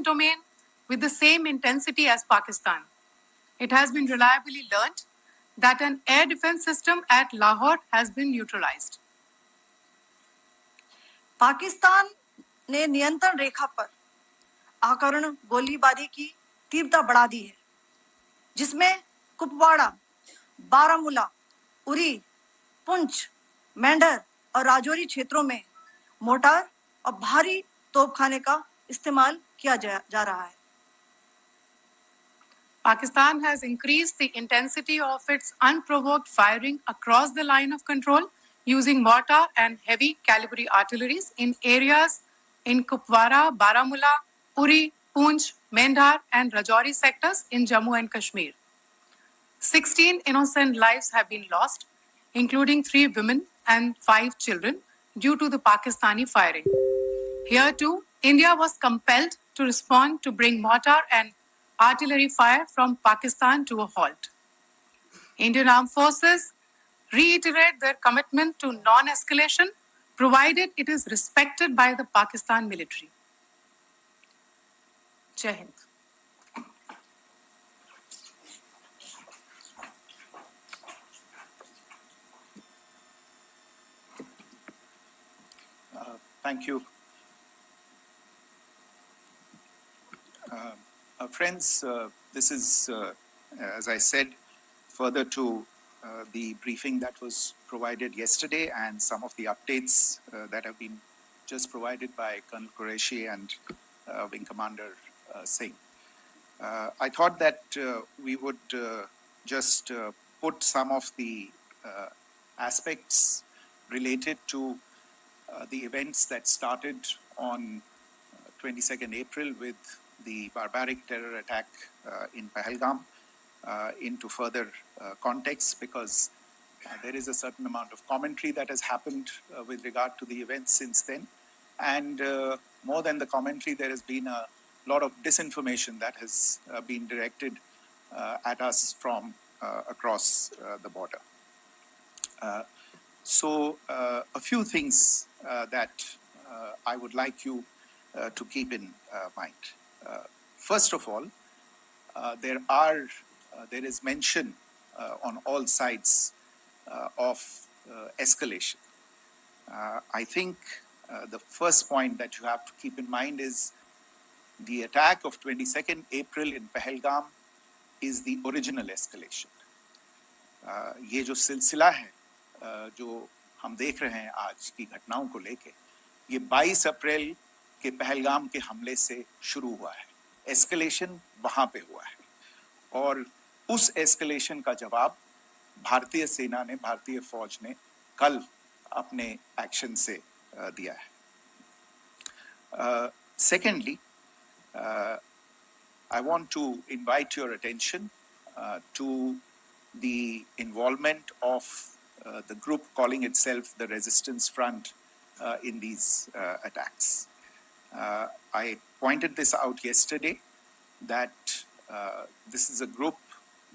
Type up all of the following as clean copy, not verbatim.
adjacent domain with the same intensity as Pakistan. It has been reliably learnt that an air defense system at Lahore has been neutralized. Pakistan ने नियंत्रण रेखा पर आकरण गोलीबारी की तीव्रता बढ़ा दी है, जिसमें कुपवाड़ा, बारामूला, उरी, पुंछ, मेंढर और राजौरी क्षेत्रों में मोर्टार और भारी तोपखाने का इस्तेमाल किया जा रहा है. Pakistan has increased the intensity of its unprovoked firing across the line of control using mortar and heavy calibre artilleries in areas in Kupwara, Baramulla, Uri, Poonch, Mendhar and Rajouri sectors in Jammu and Kashmir. 16 innocent lives have been lost, including 3 women and 5 children, due to the Pakistani firing. Here too, India was compelled to respond to bring mortar and artillery fire from Pakistan to a halt. Indian Armed Forces reiterate their commitment to non-escalation, provided it is respected by the Pakistan military. Jai Hind. Thank you. Friends, this is, as I said, further to the briefing that was provided yesterday and some of the updates that have been just provided by Colonel Qureshi and Wing Commander Singh. I thought that we would just put some of the aspects related to the events that started on 22nd April with the barbaric terror attack in Pahalgam into further context, because there is a certain amount of commentary that has happened with regard to the events since then. And more than the commentary, there has been a lot of disinformation that has been directed at us from across the border. So a few things that I would like you to keep in mind. First of all, there is mention on all sides of escalation. I think the first point that you have to keep in mind is the attack of 22nd April in Pahalgam is the original escalation. ये जो सिलसिला है जो हम देख रहे हैं आज की घटनाओं को लेके, ये 22 अप्रैल के पहलगाम के हमले से शुरू हुआ है. एस्केलेशन वहां पे हुआ है और उस एस्केलेशन का जवाब भारतीय सेना ने, भारतीय फौज ने कल अपने एक्शन से दिया है. Secondly, I want to invite your attention to the involvement of the group calling itself the Resistance Front in these attacks. I pointed this out yesterday that this is a group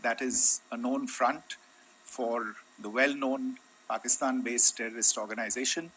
that is a known front for the well-known Pakistan-based terrorist organization